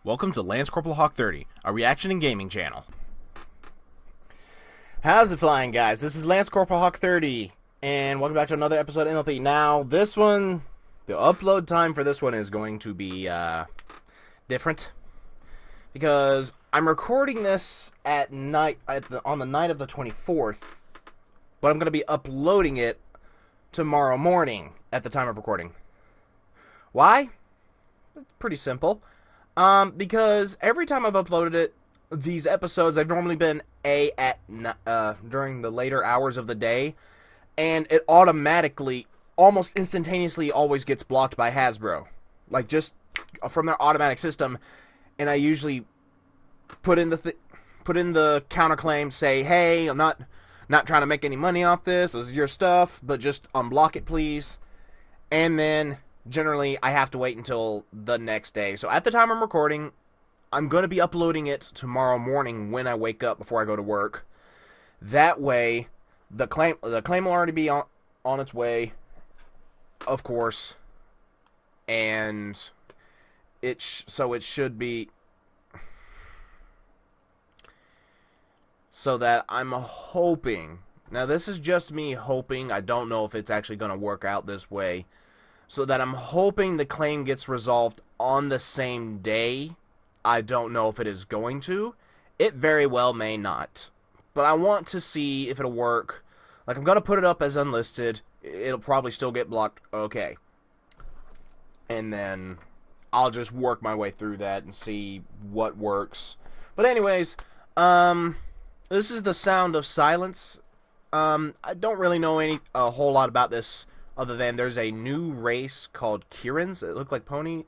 Welcome to Lance Corporal Hawk 30, a reaction and gaming channel. How's it flying, guys? This is Lance Corporal Hawk 30, and welcome back to another episode of MLP. Now, this one, the upload time for this one is going to be different, because I'm recording this at night on the night of the 24th, but I'm going to be uploading it tomorrow morning at the time of recording. Why? It's pretty simple. Because every time I've uploaded these episodes, I've normally been during the later hours of the day, and it automatically, almost instantaneously, always gets blocked by HASBRO, like just from their automatic system. And I usually put in the counterclaim, say, hey, I'm not trying to make any money off this. This is your stuff, but just unblock it, please. And then generally, I have to wait until the next day. So at the time I'm recording, I'm going to be uploading it tomorrow morning when I wake up before I go to work. That way, the claim will already be on its way, of course. And so it should be, so that I'm hoping. Now this is just me hoping. I don't know if it's actually going to work out this way. So that I'm hoping the claim gets resolved on the same day. I don't know if it is going to. It very well may not. But I want to see if it'll work. Like, I'm going to put it up as unlisted. It'll probably still get blocked. Okay. And then I'll just work my way through that and see what works. But anyways, this is the sound of silence. I don't really know a whole lot about this, other than there's a new race called Kirins. It look like ponies.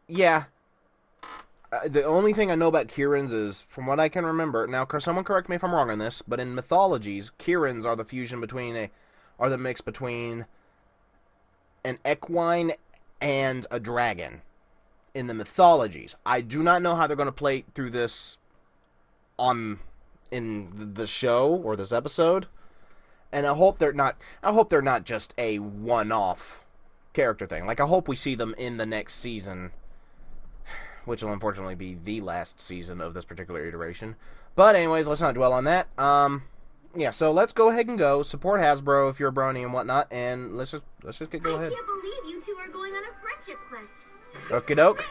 Yeah. The only thing I know about Kirins is, from what I can remember, now someone correct me if I'm wrong on this, but in mythologies, Kirins are the fusion between the mix between an equine and a dragon. In the mythologies. I do not know how they're going to play through this in the show or this episode, and I hope they're not just a one-off character thing. Like, I hope we see them in the next season, which will unfortunately be the last season of this particular iteration. But anyways, let's not dwell on that. Yeah, so let's go ahead and go support HASBRO if you're a brony and whatnot, and let's just go ahead. I can't believe you two are going on a friendship quest. Okie doke.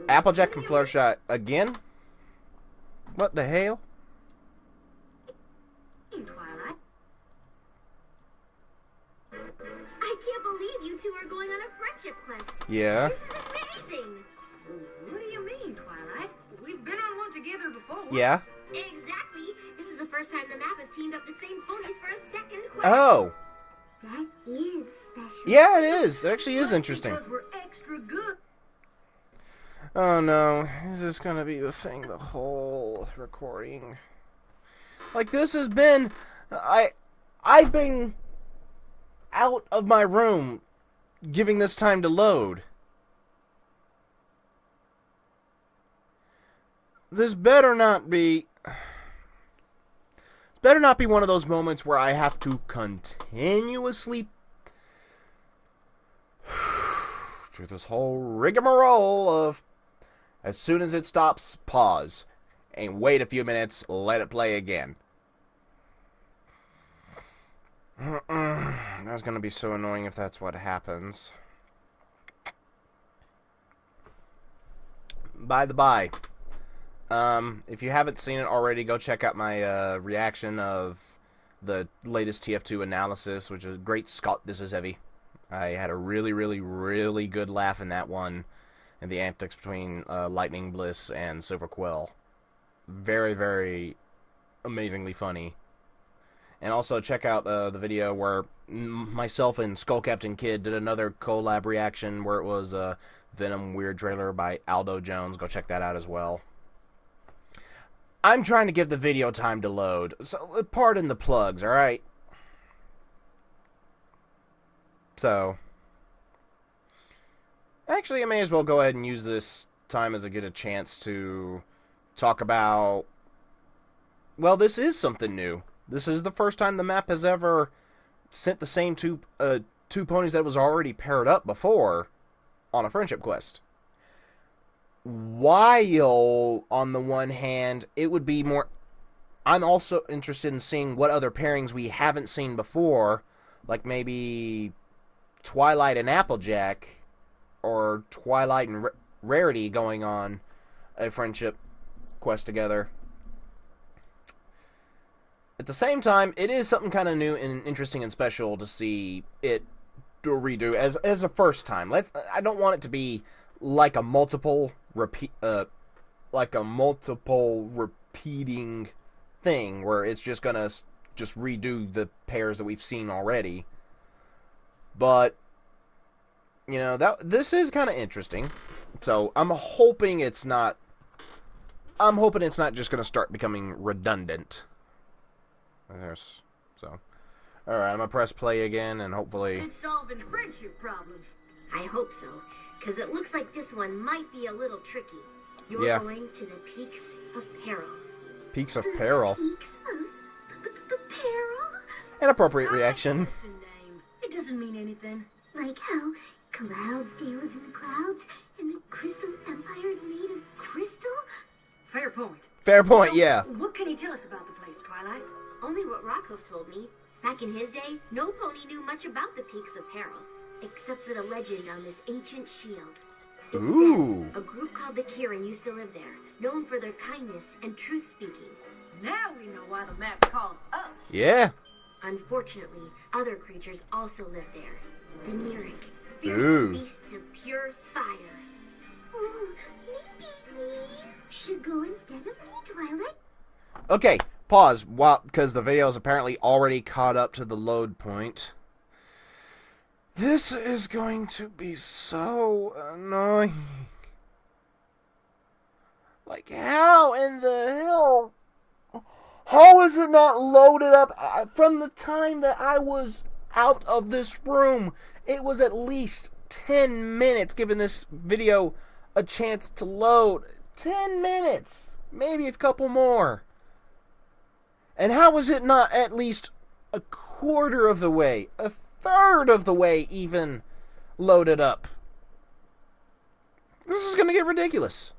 Applejack and Fluttershy again. What the hell? Twilight. I can't believe you two are going on a friendship quest. Yeah. This is amazing. What do you mean, Twilight? We've been on one together before. Yeah. Exactly. This is the first time the map has teamed up the same ponies for a second quest. Oh. That is special. Yeah, it is. It actually is interesting. Because we're extra good. Oh no, is this gonna be the thing the whole recording? Like, this has been, I've been out of my room giving this time to load. This better not be one of those moments where I have to continuously through this whole rigmarole of, as soon as it stops, pause, and wait a few minutes, let it play again. That's gonna be so annoying if that's what happens. By the by, if you haven't seen it already, go check out my reaction of the latest TF2 analysis, which is great. Scott, this is heavy. I had a really, really, really good laugh in that one, and the antics between Lightning Bliss and Silver Quill. Very, very amazingly funny. And also check out the video where myself and Skull Captain Kid did another collab reaction where it was Venom Weird Trailer by Aldo Jones. Go check that out as well. I'm trying to give the video time to load, so pardon the plugs, alright? So, actually, I may as well go ahead and use this time as I get a chance to talk about, well, this is something new. This is the first time the map has ever sent the same two ponies that was already paired up before on a friendship quest. While, on the one hand, it would be more... I'm also interested in seeing what other pairings we haven't seen before, like maybe Twilight and Applejack, or Twilight and Rarity going on a friendship quest together. At the same time, it is something kind of new and interesting and special to see it redo as a first time. I don't want it to be like a multiple repeating thing where it's just gonna just redo the pairs that we've seen already. But this is kind of interesting. So I'm hoping it's not just gonna start becoming redundant. Alright, I'm gonna press play again and hopefully... It's solving friendship problems. I hope so, because it looks like this one might be a little tricky. You're Yeah. going to the Peaks of Peril. Peaks of Peril. Peaks of Peril? An appropriate reaction. Just a name. It doesn't mean anything. Like how Cloudsdale is in the clouds and the Crystal Empire is made of crystal? Fair point. Fair point, So, yeah. What can you tell us about the place, Twilight? Only what Rockhoof told me. Back in his day, no pony knew much about the Peaks of Peril, except for the legend on this ancient shield. It Ooh. says a group called the Kirin used to live there, known for their kindness and truth-speaking. Now we know why the map called us. Yeah. Unfortunately, other creatures also live there. The Neric, Ooh. fearsome beasts of pure fire. Ooh, maybe we should go instead of me, Twilight. Okay, pause, because the video is apparently already caught up to the load point. This is going to be so annoying. Like, how in the hell? How is it not loaded up? From the time that I was out of this room, it was at least 10 minutes giving this video a chance to load. 10 minutes! Maybe a couple more. And how is it not at least a quarter of the way, a third of the way even, loaded up? This is going to get ridiculous.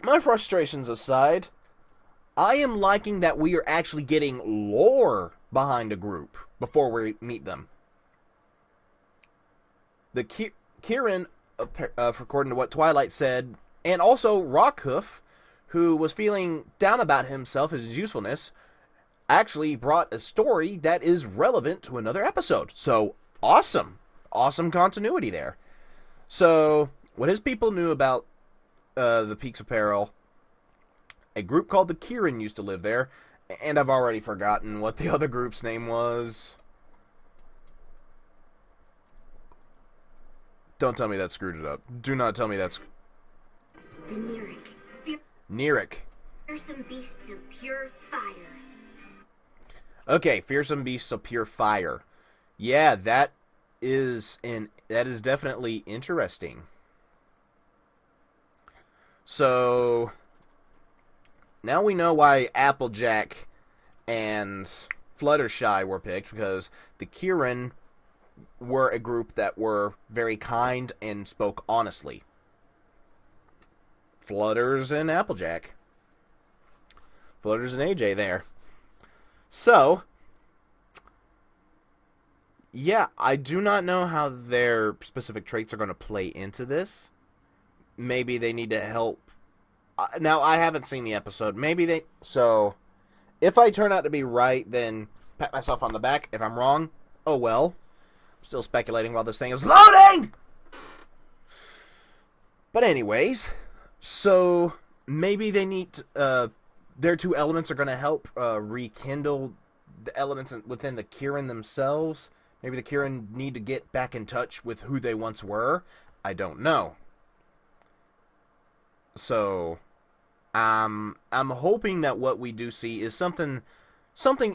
My frustrations aside, I am liking that we are actually getting lore behind a group before we meet them. The Kirin, according to what Twilight said, and also Rockhoof, who was feeling down about himself and his usefulness, actually brought a story that is relevant to another episode. So, awesome. Awesome continuity there. So, what his people knew about the Peaks of Peril, a group called the Kirin used to live there, and I've already forgotten what the other group's name was. Don't tell me that screwed it up. Do not tell me that's... The Neric, Neric. fearsome beasts of pure fire. Okay, fearsome beasts of pure fire. Yeah, that is definitely interesting. So now we know why Applejack and Fluttershy were picked, because the Kirin were a group that were very kind and spoke honestly. Flutters and Applejack. Flutters and AJ there. So, yeah, I do not know how their specific traits are going to play into this. Maybe they need to help. Now, I haven't seen the episode. So, if I turn out to be right, then pat myself on the back. If I'm wrong, oh well. I'm still speculating while this thing is loading! But anyways, so maybe they need their two elements are going to help rekindle the elements within the Kirin themselves. Maybe the Kirin need to get back in touch with who they once were. I don't know. So, I'm hoping that what we do see is something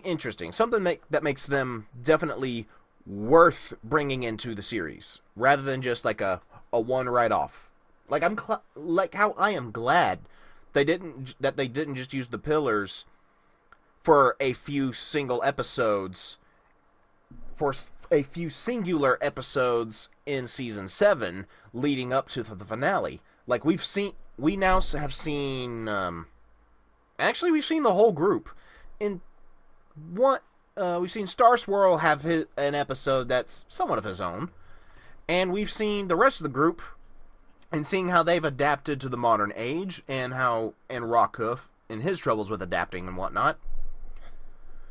interesting, something that makes them definitely worth bringing into the series, rather than just like a one write-off. Like how I am glad they didn't just use the pillars for a few single episodes for a few singular episodes in season 7 leading up to the finale. Like we now have seen, actually we've seen the whole group. In what, we've seen Star Swirl have an episode that's somewhat of his own, and we've seen the rest of the group and seeing how they've adapted to the modern age, and Rockhoof and his troubles with adapting and whatnot.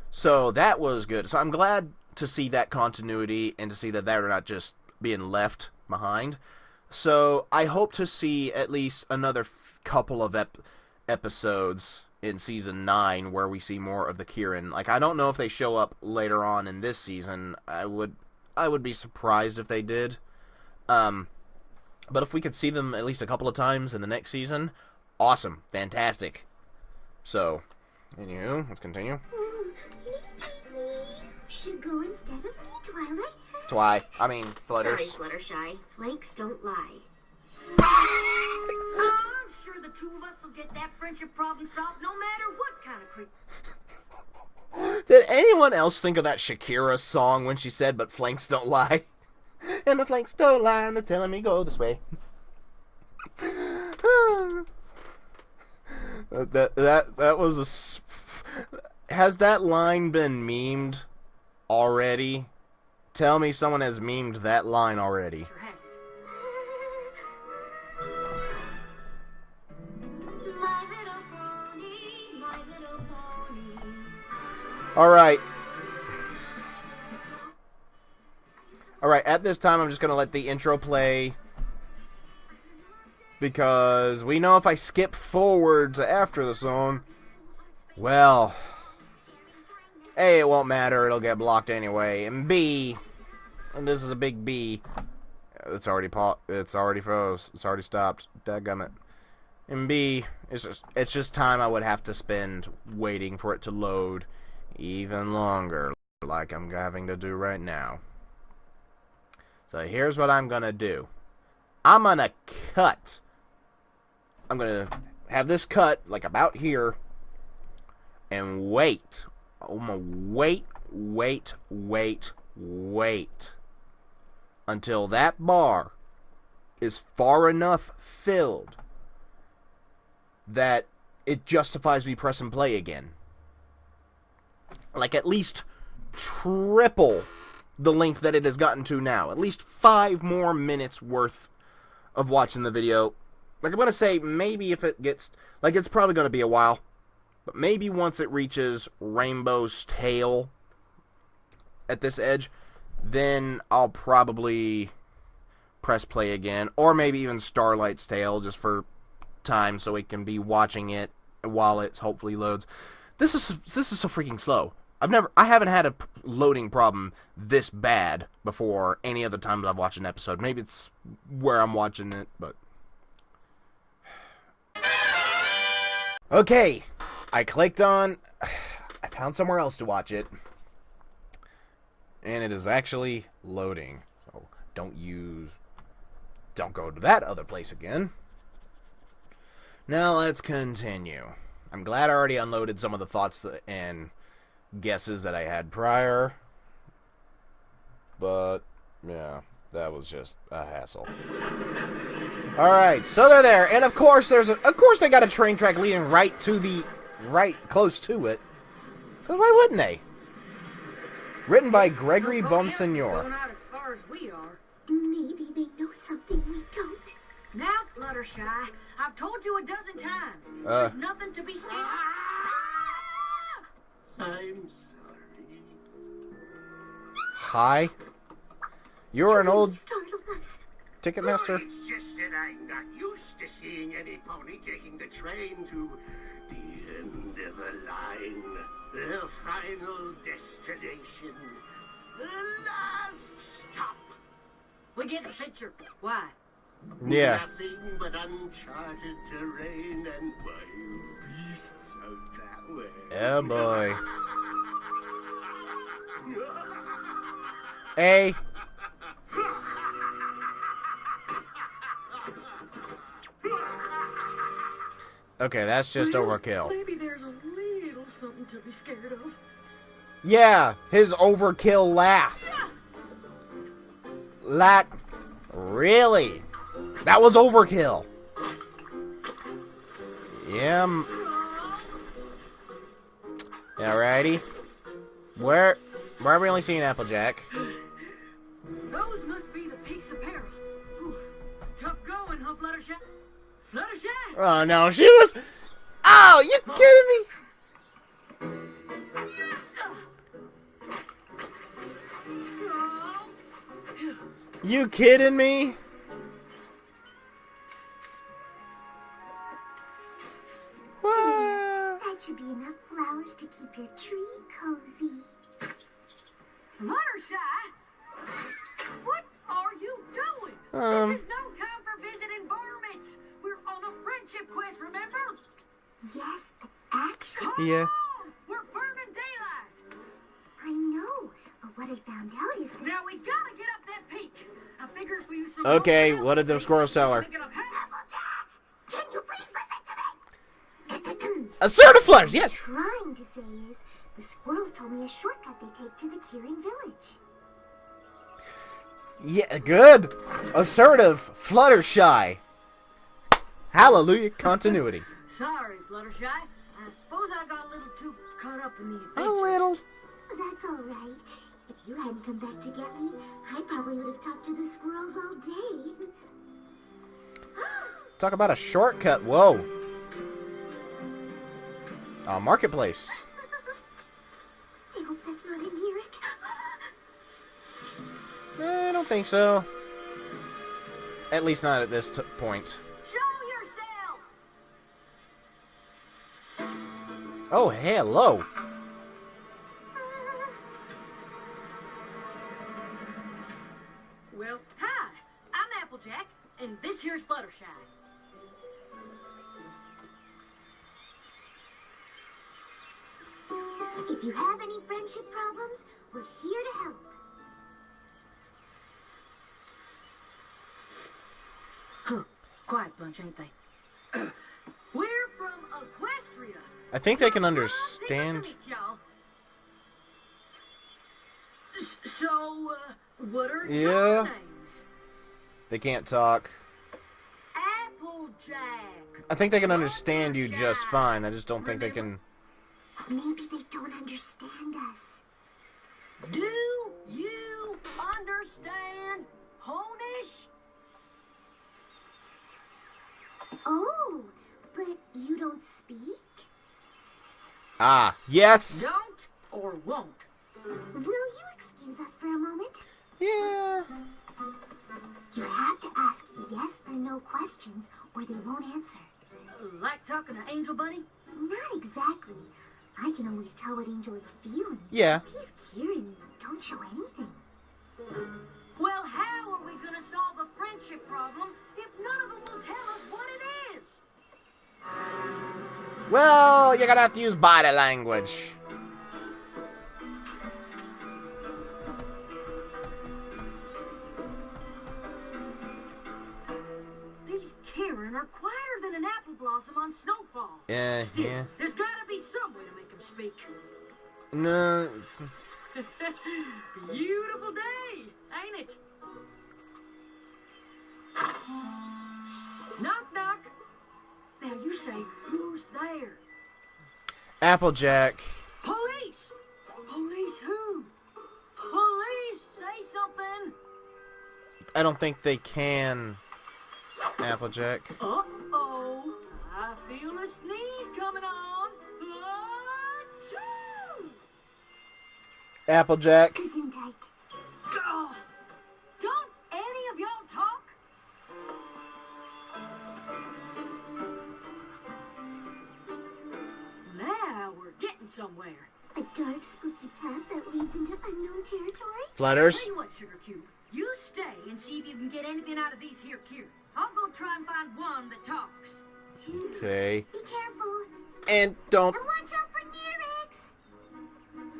So that was good. So I'm glad to see that continuity and to see that they're not just being left behind. So I hope to see at least another couple of episodes in season 9 where we see more of the Kieran. Like, I don't know if they show up later on in this season. I would be surprised if they did. But if we could see them at least a couple of times in the next season, awesome, fantastic. So, anywho, let's continue. Should go instead of me, Flutters. Sorry, Fluttershy. Flanks don't lie. I'm sure the two of us will get that friendship problem solved no matter what kind of creep. Did anyone else think of that Shakira song when she said, "But flanks don't lie"? And my flanks don't lie, and they're telling me go this way. that was a... Has that line been memed already? Tell me someone has memed that line already. Sure has it. My little pony, my little pony. Alright, at this time I'm just going to let the intro play, because we know if I skip forward to after the song, well, A, it won't matter, it'll get blocked anyway, and B, and this is a big B, it's already froze, it's already stopped, dadgummit, and B, it's just time I would have to spend waiting for it to load even longer, like I'm having to do right now. So here's what I'm gonna do. I'm gonna have this cut, like about here, and wait. I'm gonna wait until that bar is far enough filled that it justifies me pressing play again. Like at least triple the length that it has gotten to now. At least 5 more minutes worth of watching the video. Like I'm going to say, maybe if it gets... Like it's probably going to be a while. But maybe once it reaches Rainbow's tail at this edge, then I'll probably press play again. Or maybe even Starlight's tail, just for time so we can be watching it while it hopefully loads. This is so freaking slow. I haven't had a loading problem this bad before any other time that I've watched an episode. Maybe it's where I'm watching it, but... Okay, I clicked on... I found somewhere else to watch it. And it is actually loading. So don't go to that other place again. Now let's continue. I'm glad I already unloaded some of the thoughts and guesses that I had prior, but yeah, that was just a hassle. Alright, so they're there, and of course they got a train track leading right close to it, because why wouldn't they? Written by Gregory Bonsignor. Going out as far as we are. Maybe they know something we don't. Now, Fluttershy, I've told you a dozen times. There's nothing to be scared. I'm sorry. Hi? You're an old Startled us. Ticketmaster? It's just that I'm not used to seeing any pony taking the train to the end of the line. The final destination. The last stop. We get the picture. Why? Yeah. Nothing but uncharted terrain and wild beasts out that way. Oh boy. Hey. Okay, that's just overkill. Maybe there's a little something to be scared of. Yeah, his overkill laugh. Really? That was overkill. Yeah. Alrighty. Where are we only seeing Applejack? Those must be the peaks of peril. Ooh, tough going, huh, Fluttershy? Fluttershy? Oh no, she was. Oh, you kidding me? You kidding me? That should be enough flowers to keep your tree cozy. Fluttershy? What are you doing? This is no time for visiting varmints. We're on a friendship quest, remember? Yes, but actually, Yeah. On, we're burning daylight. I know. But what I found out is that Now we gotta get up that peak. I figured if we use some Okay, rope what did the squirrel tell her? make it up high. Applejack, can you please listen to me? Assertive flutters, yes. Trying to say is, the squirrels told me a shortcut they take to the Curing Village. Yeah, good. Assertive, Fluttershy. Hallelujah, continuity. Sorry, Fluttershy. I suppose I got a little too caught up in the A adventure. little. That's all right. If you hadn't come back to get me, I probably would have talked to the squirrels all day. Talk about a shortcut. Whoa. Marketplace. I hope that's not in here. I don't think so. At least not at this point. Show yourself! Oh, hello. Well, hi. I'm Applejack, and this here's Fluttershy. If you have any friendship problems, we're here to help. Huh. Quiet bunch, ain't they? We're from Equestria. I think they can Nice understand. to meet y'all. So, what are Yeah. your names? They can't talk. Applejack. I think they can understand you just fine. I just don't think they can. Maybe they don't understand us. Do you understand Ponish? Oh, but you don't speak? Ah, yes. Don't or won't? Will you excuse us for a moment? Yeah. You have to ask yes or no questions, or they won't answer. Like talking to Angel Bunny? Not exactly. I can always tell what Angel is feeling. Yeah. He's Kieran. Don't show anything. Well, how are we gonna solve a friendship problem if none of them will tell us what it is? Well, you're gonna have to use body language. These Kieran are quieter than an apple blossom on snowfall. Still, Yeah. there's gotta be some way to make them speak. No. It's... Beautiful day, ain't it? Knock, knock. Now you say, who's there? Applejack. Police! Police who? Police! Say something! I don't think they can. Applejack. Uh-oh! I feel a sneeze coming on! Achoo! Applejack. Gesundheit. Oh, don't any of y'all talk? Now we're getting somewhere. A dark, spooky path that leads into unknown territory? Flutters. Tell you what, Sugar Cube, you stay and see if you can get anything out of these here Cure. I'll go try and find one that talks. Okay. Be careful. And don't. And watch out for Nerex!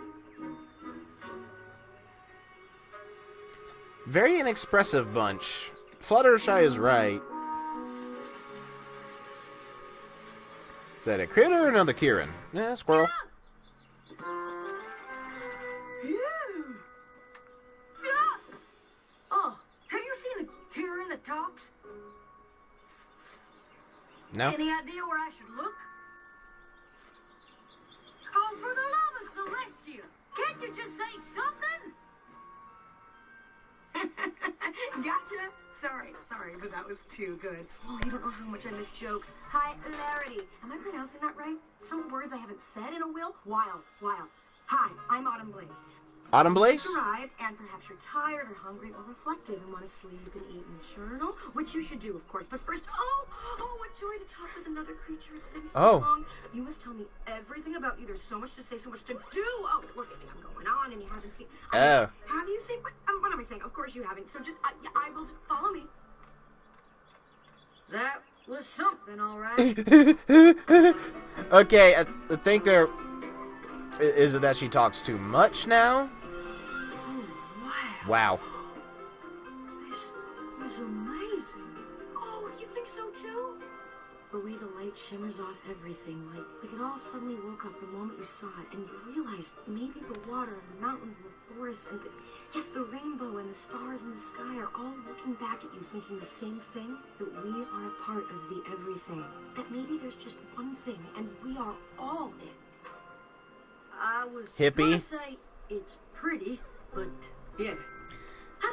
Very inexpressive bunch. Fluttershy is right. Is that a critter or another Kieran? Yeah, squirrel. that talks? No. Any idea where I should look? Oh, for the love of Celestia! Can't you just say something? Gotcha. Sorry, but that was too good. Oh, you don't know how much I miss jokes. Hilarity. Am I pronouncing that right? Some words I haven't said in a while. Wild. Hi, I'm Autumn Blaze. Autumn Blaze? Just arrived, and perhaps you're tired or hungry or reflective and want to sleep and eat and journal, which you should do, of course. But first, what joy to talk with another creature. It's been so long. You must tell me everything about you. There's so much to say, so much to do. Oh, look at me. I'm going on, and you haven't seen. Have you seen? What am I saying? Of course you haven't. So just, I will just follow me. That was something, all right. Okay, I think there... Is it that she talks too much now? Wow. This was amazing. Oh, you think so too? The way the light shimmers off everything, like it all suddenly woke up the moment you saw it, and you realized maybe the water and the mountains and the forest and the rainbow and the stars in the sky are all looking back at you thinking the same thing, that we are a part of the everything. That maybe there's just one thing, and we are all it. I was Hippie. gonna say it's pretty, but yeah.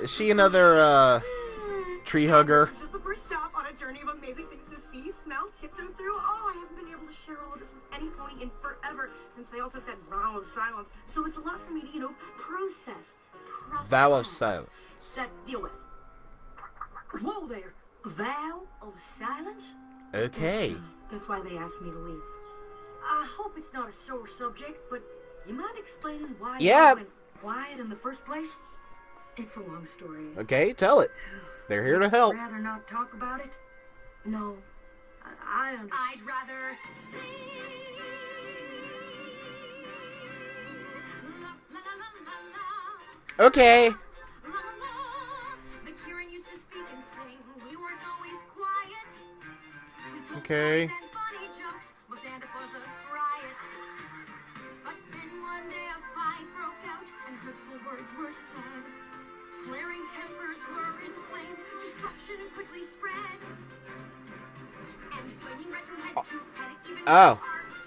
Is she another, tree hugger? This is just the first stop on a journey of amazing things to see, smell, tiptoe through. Oh, I haven't been able to share all of this with any pony in forever since they all took that vow of silence. So it's a lot for me to, process. Vow of silence. That deal with. Whoa there! Vow of silence? Okay. That's why they asked me to leave. I hope it's not a sore subject, but you mind explaining why Yeah. you went quiet in the first place? It's a long story. Okay, tell it. They're here to help. Rather not talk about it? No, I understand. I'd rather Okay. The Kieran used to speak and sing. We weren't always quiet. We told Okay. stories and funny jokes. My stand-up was a riot. But then one day a fight broke out and hurtful words were said. Flaring tempers were inflamed. Destruction quickly spread. And flaming red from head to head. Even Oh. our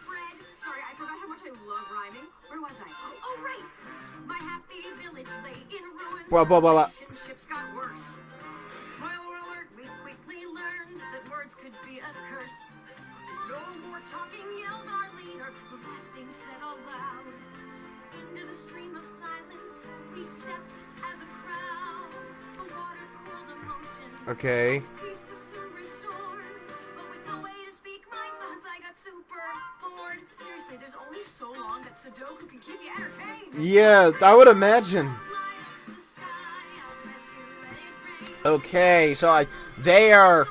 bread. Sorry, I forgot how much I love rhyming. Where was I? Oh, right. My happy village lay in ruins. Well. Relationships got worse. Spoiler alert, we quickly learned that words could be a curse. No more talking, yelled our leader. The last thing said aloud. Into the stream of silence, we stepped as a crowd. The water cooled emotion. Okay. Peace was soon restored. But with no way to speak my thoughts, I got super bored. Seriously, there's only so long that Sudoku can keep you entertained. Yeah, I would imagine. Okay, so they're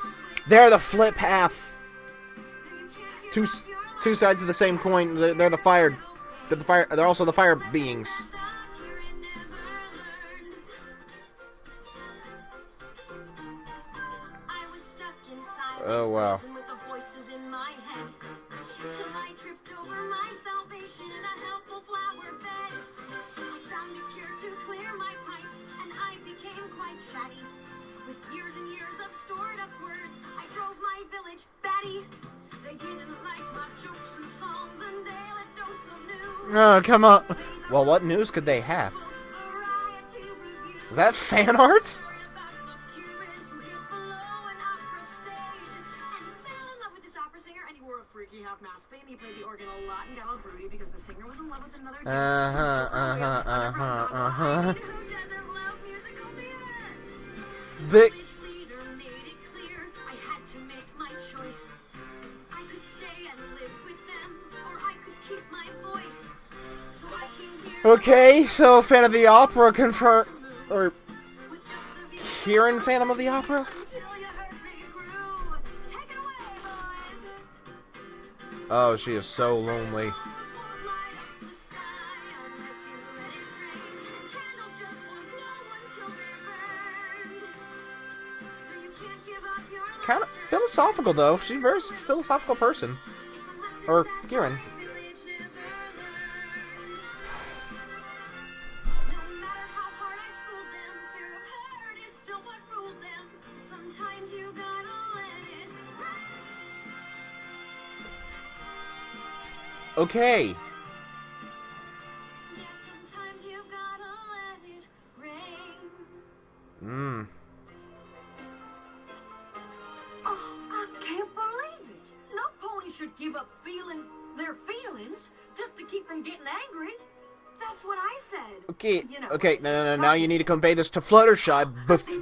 the flip half. Two sides of the same coin. They're the fire. They're also the fire beings. Oh wow. With the voices in my head, till I tripped over my salvation in a helpful flower bed. I found a cure to clear my pipes, and I became quite chatty. With years and years of stored up words, I drove my village batty. They didn't like my jokes and songs, and they let dose of news. Oh, come on. Well, what news could they have? Is that fan art? Freaky half mask thing. He played the organ a lot and got all broody because the singer was in love with another dude. Who doesn't love musical theater? Vic. Leader made it clear I had to make my choice. I could stay and live with them, or I could keep my voice. So I came here Okay, so fan of the opera confirm, or with just the view Kieran, Phantom of the Opera. until you heard me groove. Take it away, boys. Oh, she is so lonely. Won't light up the sky unless you let it rain. And candles just won't glow until they're burned. But you can't give up your Kind of laughter. philosophical, though. She's a very philosophical person. It's a lesson Or that Kieran. my village never learned. No matter how hard I schooled them, fear of hurt is still what ruled them. Sometimes Okay. Yeah, sometimes you've gotta let it rain. Oh, I can't believe it. No pony should give up feeling their feelings just to keep from getting angry. That's what I said. Okay. You know, Okay. it's No. something. Now you need to convey this to Fluttershy And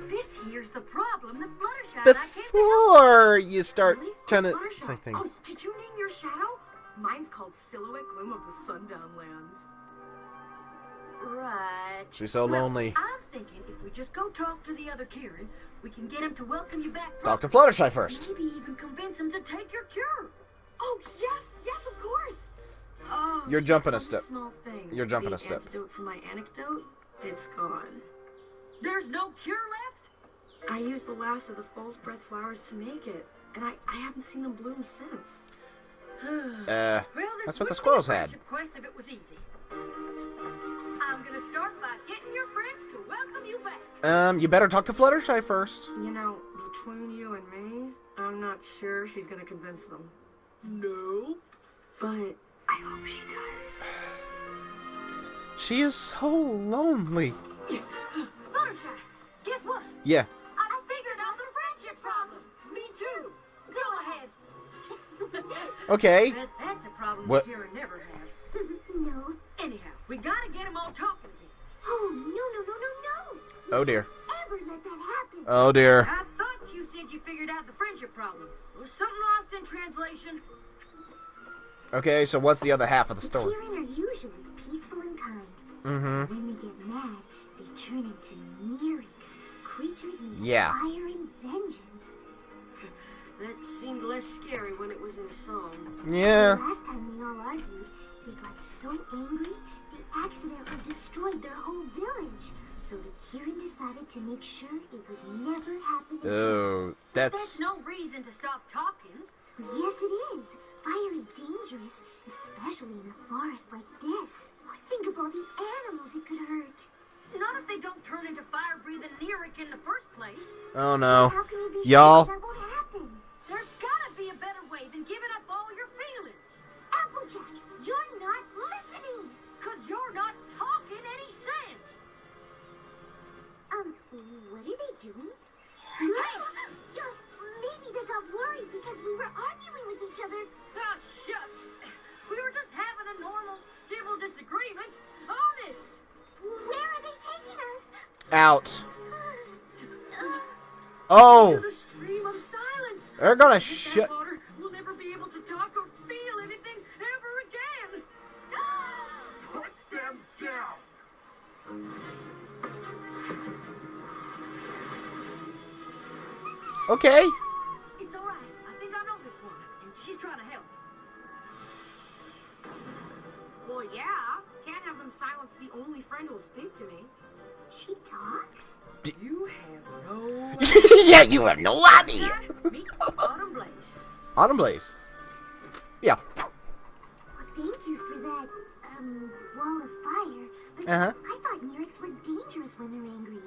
this here's the problem. The Fluttershy and I can't before you start Really? trying to Who's say Fluttershy? things. Oh, did you name your shadow? Mine's called Silhouette Gloom of the Sundown Lands. Right. She's so Well, lonely. I'm thinking if we just go talk to the other Kieran, we can get him to welcome you back. Talk to properly. Fluttershy first. Maybe even convince him to take your cure. Oh, yes, of course. Oh, You're just jumping a one step. Small thing. You're jumping the a step. Antidote for my anecdote, it's gone. There's no cure left? I used the last of the false breath flowers to make it, and I haven't seen them bloom since. Well, this That's what the would squirrels be a had. friendship quest if it was easy. I'm gonna start by getting your friends to welcome you back. You better talk to Fluttershy first. You know, between you and me, I'm not sure she's gonna convince them. No. But I hope she does. She is so lonely. Fluttershy, guess what? Yeah. I figured out the friendship problem. Me too. Go ahead. Okay. Bet that's a problem What? Kieran never had. No. Anyhow, we gotta get them all talking again. Oh, no. Oh dear. Ever let that happen. Oh dear. I thought you said you figured out the friendship problem. There was something lost in translation. Okay, so what's the other half of the story? Kieran are usually peaceful and kind. Mm-hmm. When they get mad, they turn into Neeriks, creatures named Yeah. fire and vengeance. That seemed less scary when it was in a song. Yeah. The last time they all argued, they got so angry, they accidentally destroyed their whole village. So the Kieran decided to make sure it would never happen again. Oh, That's that's... no reason to stop talking. Yes, it is. Fire is dangerous, especially in a forest like this. Think of all the animals it could hurt. Not if they don't turn into fire-breathing Neerik in the first place. Oh no. How can we be Y'all. sure that won't happen? There's gotta be a better way than giving up all your feelings. Applejack, you're not listening. Cause you're not talking any sense. What are they doing? Maybe they got worried because we were arguing with each other. Ah, shucks. We were just having a normal civil disagreement. Honest. Where are they taking us? Out. To Oh! the stream of silence. They're gonna With that shut... water, we'll never be able to talk or feel anything ever again. Put them down! Okay. It's all right. I think I know this one, and she's trying to help. Well, yeah. Can't have them silence the only friend who'll speak to me. She talks? You have no... Yeah, you have no idea. Meet Autumn Blaze. Autumn Blaze. Yeah. Well, thank you for that, wall of fire. But Uh-huh. I thought Neeriks were dangerous when they're angry.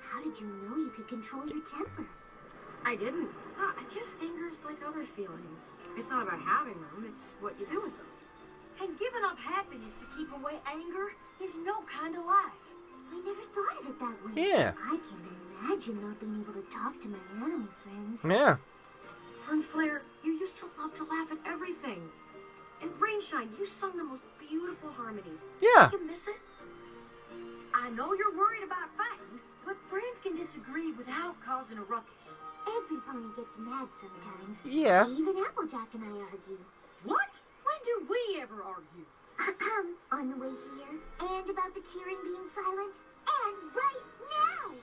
How did you know you could control your temper? I didn't. I guess anger's like other feelings. It's not about having them, it's what you do with them. And giving up happiness to keep away anger is no kind of life. I never thought of it that way. Yeah. I can't imagine not being able to talk to my animal friends. Yeah. Fernflare, you used to love to laugh at everything. And Rainshine, you sung the most beautiful harmonies. Yeah. You miss it? I know you're worried about fighting, but friends can disagree without causing a ruckus. Every pony gets mad sometimes. Yeah. Even Applejack and I argue. What? When do we ever argue? On the way here, and about the Kieran being silent, and right now!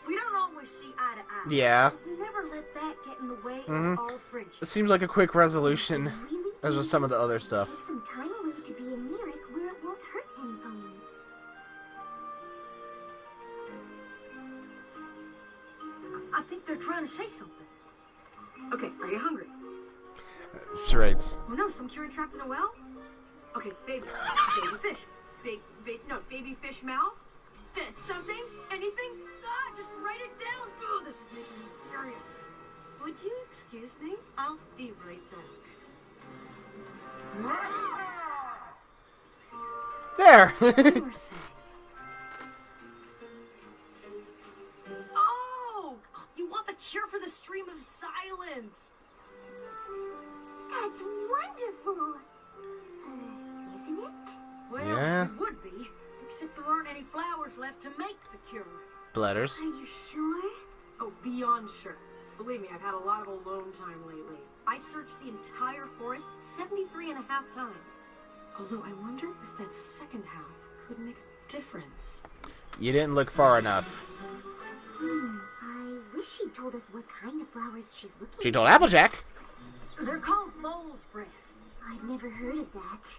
We don't always see eye to eye. Yeah. But we never let that get in the way Mhm. of our friendship. It seems like a quick resolution, Really as with some of the other stuff. Take some time away to be a Neerik where it won't hurt any pony. I think they're trying to say something. Okay, are you hungry? Charades. Oh no, some Kieran trapped in a well? Okay, baby fish. Baby fish mouth? Something? Anything? Just write it down. Oh, this is making me furious. Would you excuse me? I'll be right back. There. You were saying. Oh, you want the cure for the stream of silence? That's wonderful. Isn't it? Well, Yeah. it would be, except there aren't any flowers left to make the cure. Letters. Are you sure? Oh, beyond sure. Believe me, I've had a lot of alone time lately. I searched the entire forest 73.5 times. Although I wonder if that second half could make a difference. You didn't look far enough. I wish she told us what kind of flowers she's looking She told Applejack. They're called foal's breath. I've never heard of that.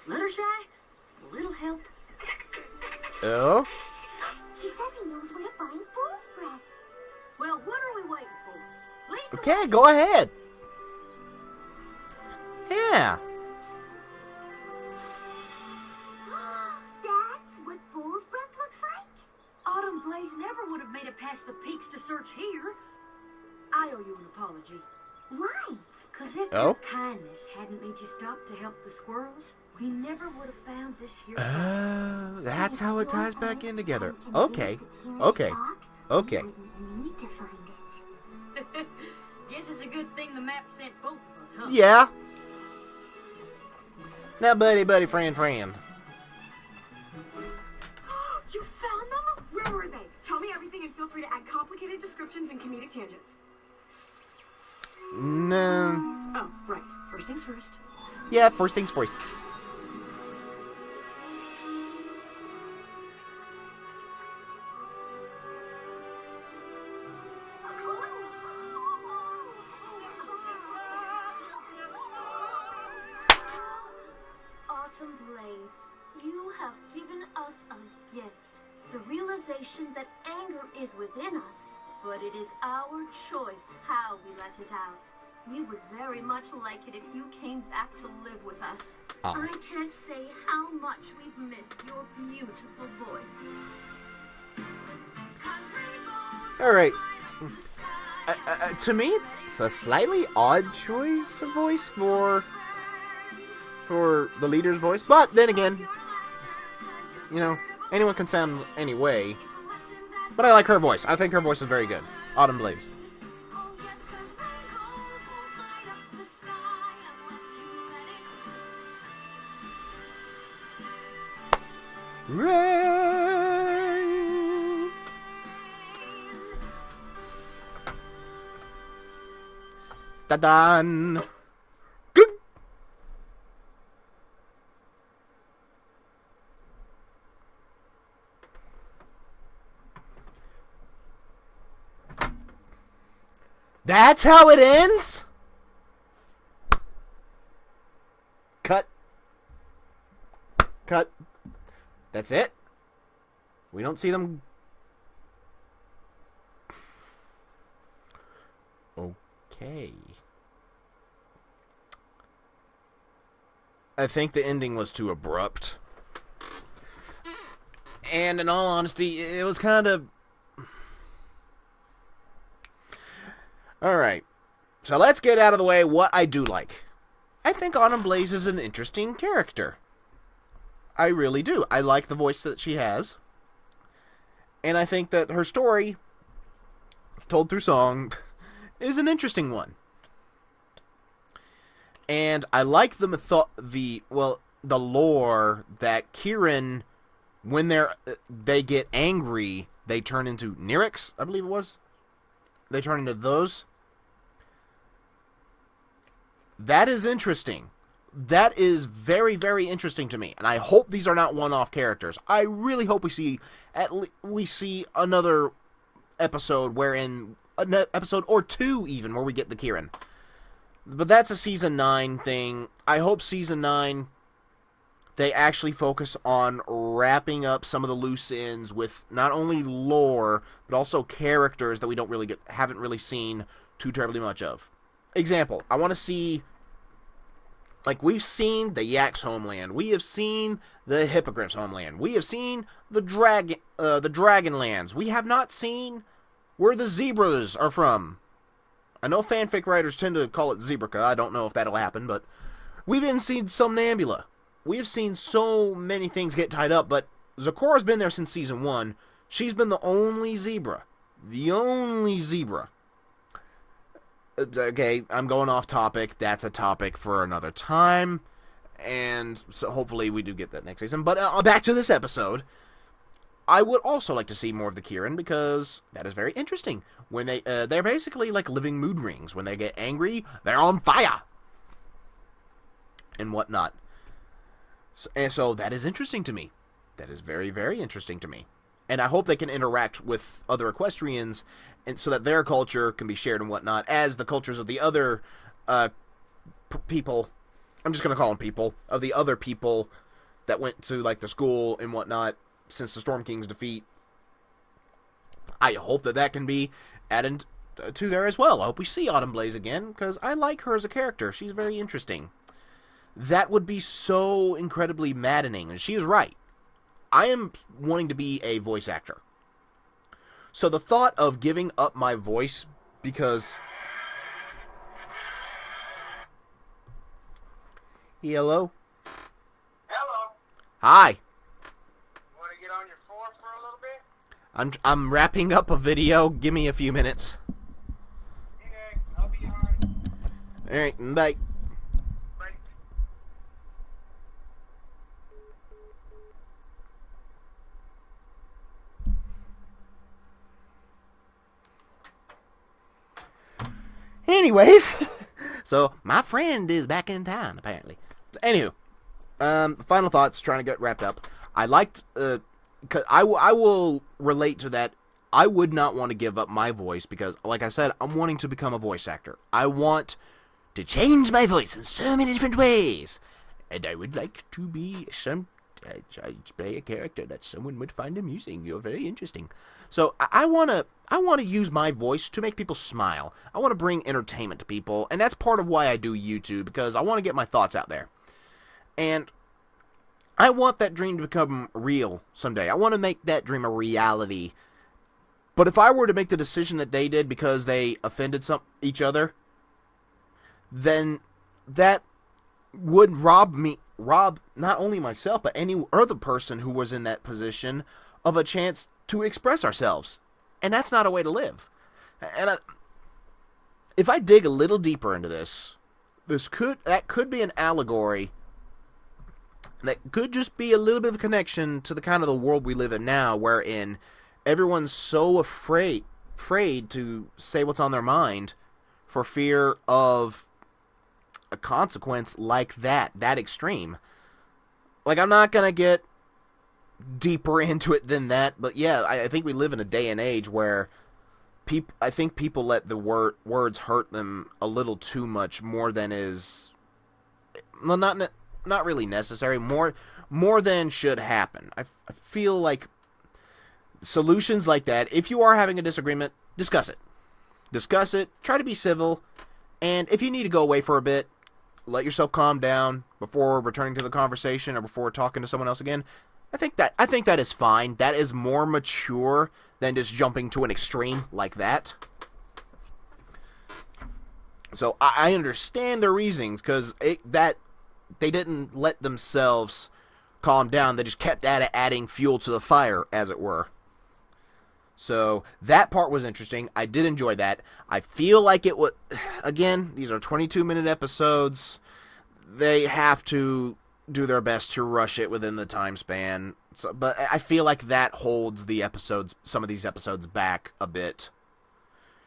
Fluttershy? A little help? Oh? She says he knows where to find fool's breath. Well, what are we waiting for? Lead the Okay, way. go ahead. Yeah. That's what fool's breath looks like? Autumn Blaze never would have made it past the peaks to search here. I owe you an apology. Why? Because if Oh? your kindness hadn't made you stop to help the squirrels, we never would have found this here. Oh, that's how it ties back in together. And Okay. the Karen Okay. talk, Okay. you wouldn't need to find it. Guess it's a good thing the map sent both of us, huh? Yeah. Now, buddy, friend. You found them? Where were they? Tell me everything and feel free to add complicated descriptions and comedic tangents. No. Oh, right. First things first. Yeah, first things first. Autumn Blaze, you have given us a gift. The realization that anger is within us, but it is our choice how we let it out. We would very much like it if you came back to live with us. Oh. I can't say how much we've missed your beautiful voice. All right. To me, it's a slightly odd choice of voice for the leader's voice, but then again, you know, anyone can sound any way. But I like her voice. I think her voice is very good. Autumn Blaze. Rain. Da-dan. Good. That's how it ends? Cut. Cut. That's it? We don't see them. Okay. I think the ending was too abrupt. And in all honesty, it was kind of... Alright. So let's get out of the way what I do like. I think Autumn Blaze is an interesting character. I really do. I like the voice that she has. And I think that her story, told through song, is an interesting one. And I like the lore that Kieran, when they get angry, they turn into Nyrics, I believe it was. They turn into those. That is interesting. That is very, very interesting to me, and I hope these are not one-off characters. I really hope we see another episode wherein an episode or two even where we get the Kieran. But that's a season 9 thing. I hope season 9 they actually focus on wrapping up some of the loose ends with not only lore but also characters that we haven't really seen too terribly much of. Example, I want to see Like, we've seen the Yak's homeland. We have seen the Hippogriff's homeland. We have seen the Dragonlands. We have not seen where the zebras are from. I know fanfic writers tend to call it Zebraca. I don't know if that'll happen, but we've even seen Somnambula. We have seen so many things get tied up, but Zecora's been there since Season 1. She's been the only zebra. The only zebra. Okay, I'm going off topic. That's a topic for another time. And so hopefully we do get that next season. But back to this episode. I would also like to see more of the Kirin because that is very interesting. When they're basically like living mood rings. When they get angry, they're on fire. And whatnot. So that is interesting to me. That is very, very interesting to me. And I hope they can interact with other equestrians and so that their culture can be shared and whatnot, as the cultures of the other people, I'm just going to call them people, of the other people that went to like the school and whatnot since the Storm King's defeat. I hope that can be added to there as well. I hope we see Autumn Blaze again, because I like her as a character. She's very interesting. That would be so incredibly maddening, and she is right. I am wanting to be a voice actor. So the thought of giving up my voice because... Hello? Hello. Hi. Want to get on your floor for a little bit? I'm wrapping up a video. Give me a few minutes. Okay, I'll be on. Alright, bye. Bye. Anyways, so my friend is back in town, apparently. Anywho, final thoughts, trying to get wrapped up. I liked, cause I will relate to that. I would not want to give up my voice because, like I said, I'm wanting to become a voice actor. I want to change my voice in so many different ways. And I would like to be I play a character that someone would find amusing. You're very interesting. So I want to use my voice to make people smile. I want to bring entertainment to people, and that's part of why I do YouTube, because I want to get my thoughts out there. And I want that dream to become real someday. I want to make that dream a reality. But if I were to make the decision that they did because they offended each other, then that would rob not only myself, but any other person who was in that position of a chance to express ourselves. And that's not a way to live. And if I dig a little deeper into this, that could be an allegory that could just be a little bit of a connection to the kind of the world we live in now, wherein everyone's so afraid to say what's on their mind for fear of a consequence like that extreme. Like, I'm not gonna get deeper into it than that, but yeah, I think we live in a day and age where I think people let the words hurt them a little too much, more than is, well, not really necessary, more than should happen. I feel like solutions like that, if you are having a disagreement, discuss it, try to be civil, and if you need to go away for a bit, let yourself calm down before returning to the conversation or before talking to someone else again. I think that is fine. That is more mature than just jumping to an extreme like that. So I understand their reasonings, because they didn't let themselves calm down. They just kept at it, adding fuel to the fire, as it were. So that part was interesting. I did enjoy that. I feel like it was, again, these are 22-minute episodes. They have to do their best to rush it within the time span. So, but I feel like that holds some of these episodes back a bit.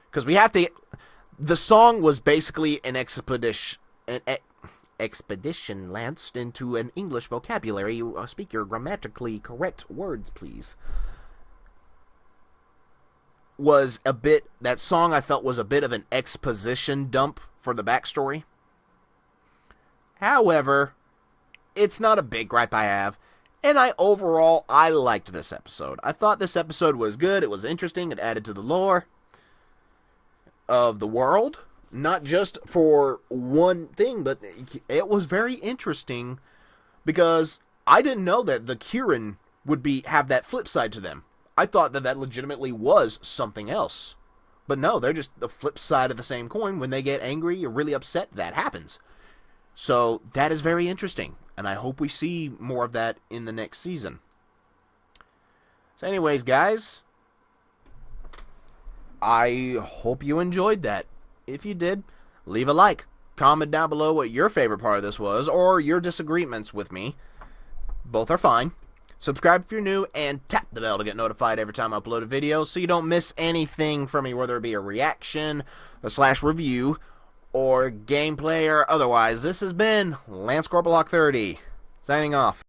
Because the song was basically an expedition lanced into an English vocabulary. Speak your grammatically correct words, please. That song I felt was a bit of an exposition dump for the backstory. However, it's not a big gripe I have, and overall I liked this episode. I thought this episode was good, it was interesting, it added to the lore of the world. not just for one thing, but it was very interesting because I didn't know that the Kieran would have that flip side to them. I thought that legitimately was something else. But no, they're just the flip side of the same coin. When they get angry or really upset, that happens. So that is very interesting, and I hope we see more of that in the next season. So anyways, guys, I hope you enjoyed that. If you did, leave a like. Comment down below what your favorite part of this was, or your disagreements with me. Both are fine. Subscribe if you're new, and tap the bell to get notified every time I upload a video so you don't miss anything from me, whether it be a reaction, a /review, or gameplay, or otherwise. This has been Lance Corporal Hawk 30, signing off.